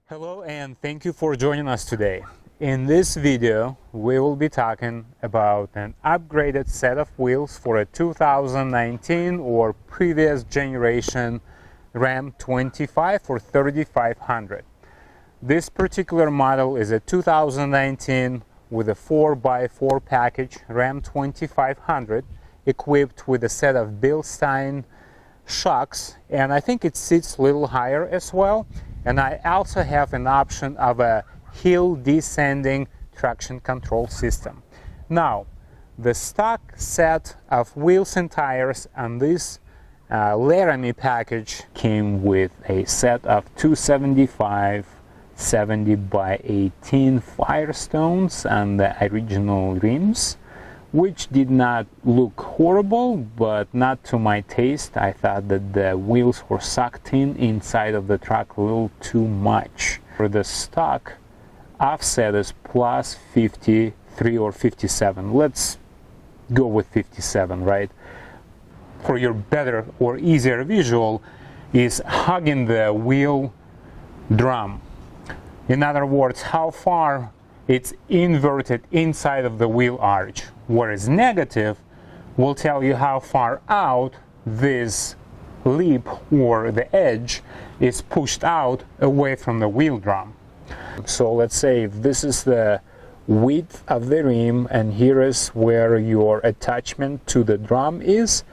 Hello and thank you for joining us today. In this video we will be talking about an upgraded set of wheels for a 2019 or previous generation Ram 25 or 3500. This particular model is a 2019 with a 4x4 package Ram 2500 equipped with a set of Bilstein shocks, and I think it sits a little higher as well. And I also have an option of a hill descending traction control system. Now, the stock set of wheels and tires on this wheelsRam package came with a set of 275 70 by 18 Firestones and the original rims, which did not look horrible, but not to my taste. I thought that the wheels were sucked in inside of the truck a little too much. For the stock offset is plus 53 or 57. Let's go with 57, right? For your better or easier visual is hugging the wheel drum. In other words, how far it's inverted inside of the wheel arch, whereas negative will tell you how far out this lip or the edge is pushed out away from the wheel drum. So let's say if this is the width of the rim and here is where your attachment to the drum is,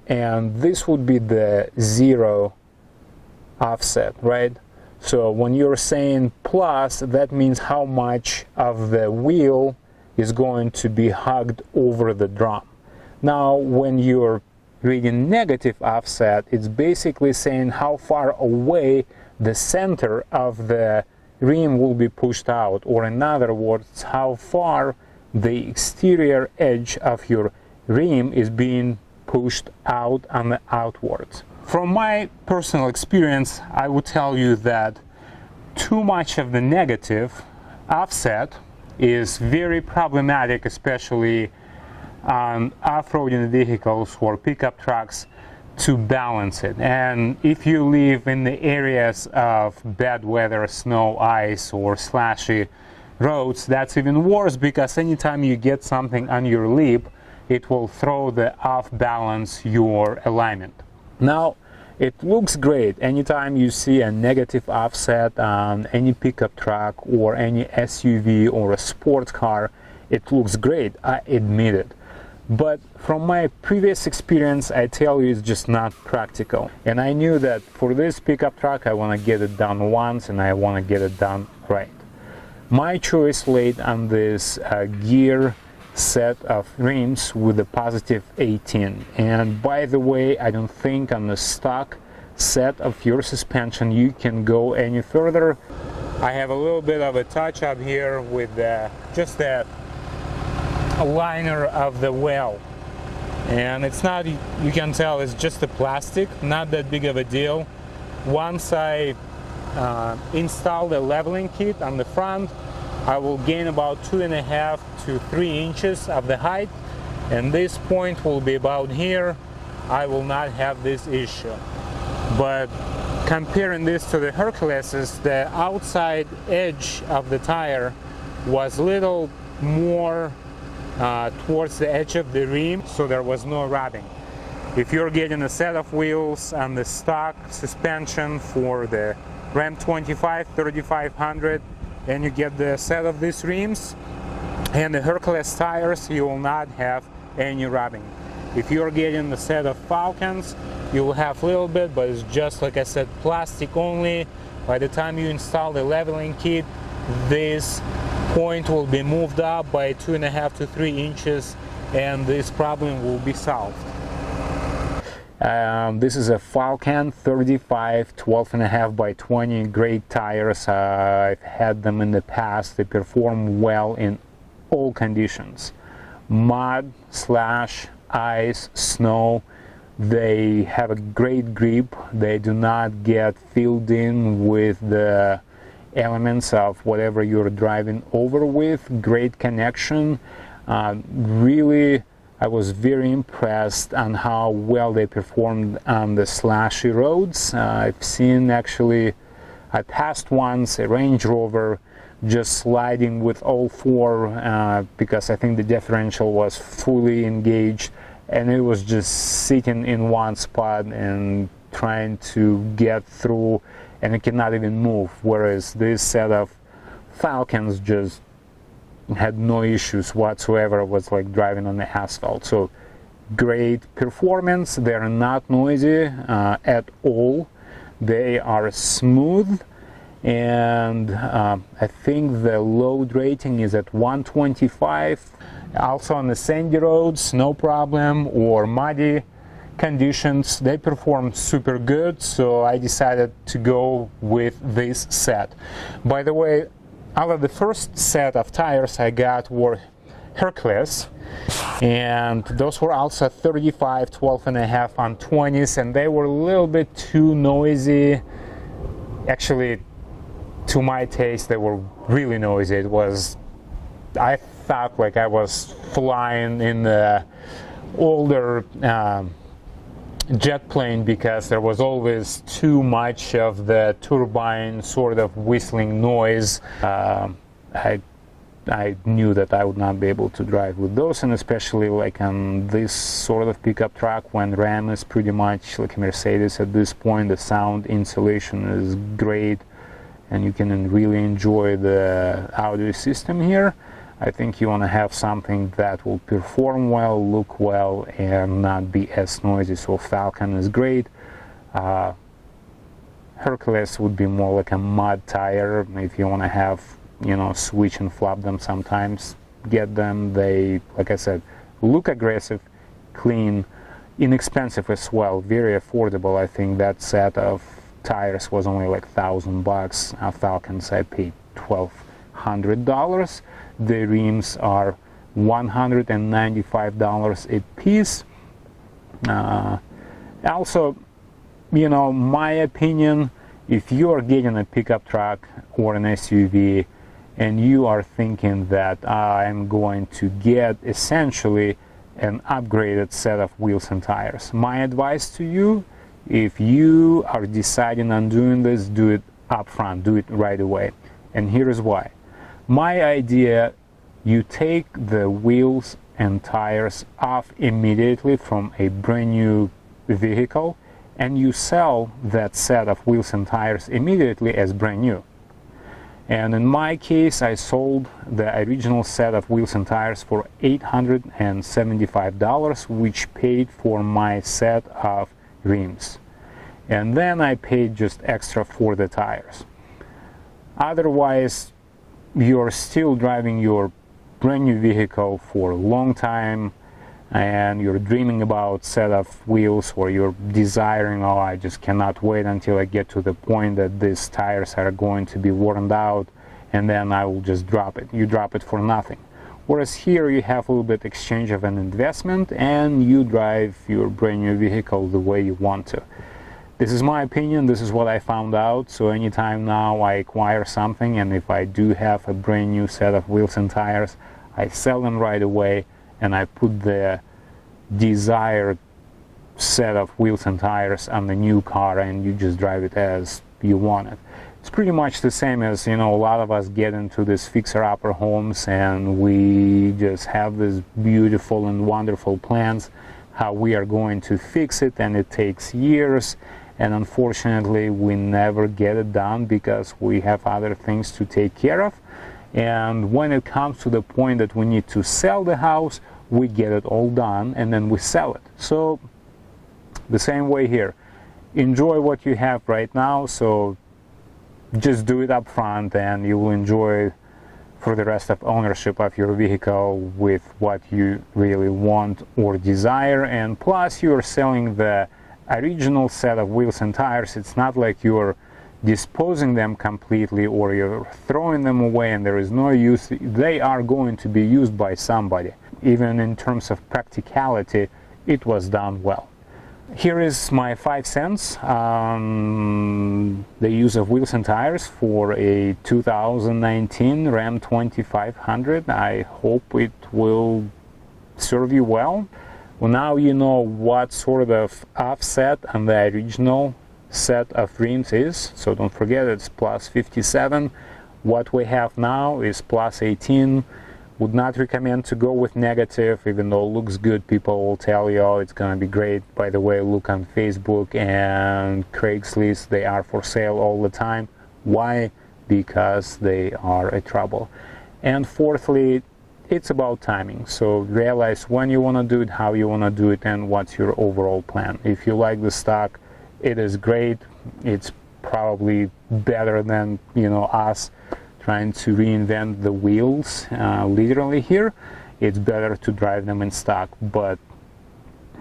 and this would be the zero offset, right? So when you're saying plus, that means how much of the wheel is going to be hugged over the drum. Now, when you're reading negative offset, it's basically saying how far away the center of the rim will be pushed out, or in other words, how far the exterior edge of your rim is being pushed out and outwards. From my personal experience, I would tell you that too much of the negative offset is very problematic, especially on off-roading vehicles or pickup trucks, to balance it. And if you live in the areas of bad weather, snow, ice, or slashy roads, that's even worse, because anytime you get something on your lip, it will throw the off balance your alignment. Now, it looks great anytime you see a negative offset on any pickup truck or any SUV or a sports car. It looks great, I admit it. But from my previous experience, I tell you, it's just not practical. And I knew that for this pickup truck, I want to get it done once and I want to get it done right. My choice laid on this gear set of rims with a positive 18. And by the way, I don't think on the stock set of your suspension you can go any further. I have a little bit of a touch up here with just a liner of the well, and it's not, you can tell it's just a plastic, not that big of a deal. Once I install the leveling kit on the front, I will gain about 2.5 to 3 inches of the height, and this point will be about here. I will not have this issue. But comparing this to the Hercules, the outside edge of the tire was a little more towards the edge of the rim, so there was no rubbing. If you're getting a set of wheels and the stock suspension for the Ram 25 3500 and you get the set of these rims and the Hercules tires, you will not have any rubbing. If you're getting the set of Falcons, you will have a little bit, but it's just, like I said, plastic only. By the time you install the leveling kit, this point will be moved up by 2.5 to 3 inches and this problem will be solved. This is a Falcon 35 12.5 by 20, great tires. I've had them in the past. They perform well in all conditions, mud, slash, ice, snow. They have a great grip. They do not get filled in with the elements of whatever you're driving over with. Great connection. Really, I was very impressed on how well they performed on the slashy roads. I've seen actually I passed once a Range Rover just sliding with all four because I think the differential was fully engaged, and it was just sitting in one spot and trying to get through, and it cannot even move, whereas this set of Falcons just had no issues whatsoever. It was like driving on the asphalt. So great performance. They're not noisy at all. They are smooth, and I think the load rating is at 125. Also on the sandy roads, no problem, or muddy conditions, they perform super good, so I decided to go with this set. By the way, out of the first set of tires I got were Hercules, and those were also 35, 12.5 on 20s, and they were a little bit too noisy. Actually, to my taste, they were really noisy. I felt like I was flying in the older jet plane, because there was always too much of the turbine sort of whistling noise. I knew that I would not be able to drive with those, and especially like on this sort of pickup truck, when Ram is pretty much like a Mercedes at this point. The sound insulation is great, and you can really enjoy the audio system here. I think you want to have something that will perform well, look well, and not be as noisy. So Falcon is great. Hercules would be more like a mud tire. If you want to have, switch and flop them sometimes, get them. They, like I said, look aggressive, clean, inexpensive as well, very affordable. I think that set of tires was only like $1,000. Falcons I paid $1,200. The rims are $195 a piece. Also, my opinion, if you are getting a pickup truck or an SUV and you are thinking that I'm going to get essentially an upgraded set of wheels and tires, my advice to you, if you are deciding on doing this, do it up front, do it right away. And here is why. My idea, you take the wheels and tires off immediately from a brand new vehicle, and you sell that set of wheels and tires immediately as brand new. And in my case, I sold the original set of wheels and tires for $875, which paid for my set of rims. And then I paid just extra for the tires. Otherwise, you're still driving your brand new vehicle for a long time, and you're dreaming about set of wheels, or you're desiring, oh, I just cannot wait until I get to the point that these tires are going to be worn out, and then I will just drop it. You drop it for nothing. Whereas here you have a little bit exchange of an investment, and you drive your brand new vehicle the way you want to. This is my opinion, this is what I found out. So anytime now I acquire something, and if I do have a brand new set of wheels and tires, I sell them right away, and I put the desired set of wheels and tires on the new car, and you just drive it as you want it. It's pretty much the same as, a lot of us get into these fixer-upper homes, and we just have these beautiful and wonderful plans how we are going to fix it, and it takes years, and unfortunately we never get it done because we have other things to take care of. And when it comes to the point that we need to sell the house, we get it all done and then we sell it. So the same way here, enjoy what you have right now, so just do it up front, and you will enjoy for the rest of ownership of your vehicle with what you really want or desire. And plus, you're selling the original set of wheels and tires. It's not like you're disposing them completely or you're throwing them away and there is no use. They are going to be used by somebody. Even in terms of practicality, it was done well. Here is my 5 cents on the use of wheels and tires for a 2019 Ram 2500. I hope it will serve you well. Well, now you know what sort of offset on the original set of rims is. So don't forget, it's plus 57. What we have now is plus 18. Would not recommend to go with negative, even though it looks good. People will tell you, oh, it's gonna be great. By the way, look on Facebook and Craigslist, they are for sale all the time. Why? Because they are a trouble. And fourthly, it's about timing. So realize when you want to do it, how you want to do it, and what's your overall plan. If you like the stock, it is great. It's probably better than, you know, us trying to reinvent the wheels literally here. It's better to drive them in stock. But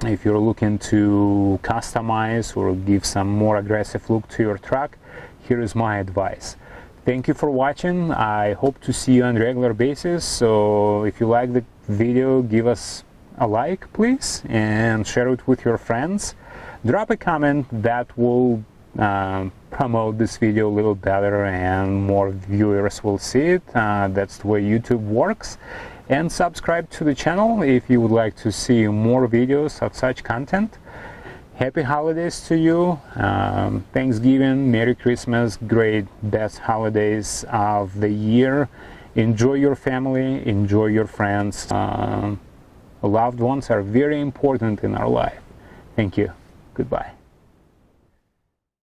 if you're looking to customize or give some more aggressive look to your truck, here is my advice. Thank you for watching. I hope to see you on a regular basis. So if you like the video, give us a like, please, and share it with your friends. Drop a comment. That will promote this video a little better and more viewers will see it. That's the way YouTube works. And subscribe to the channel if you would like to see more videos of such content. Happy holidays to you. Thanksgiving, Merry Christmas, great, best holidays of the year. Enjoy your family, enjoy your friends. Loved ones are very important in our life. Thank you. Goodbye.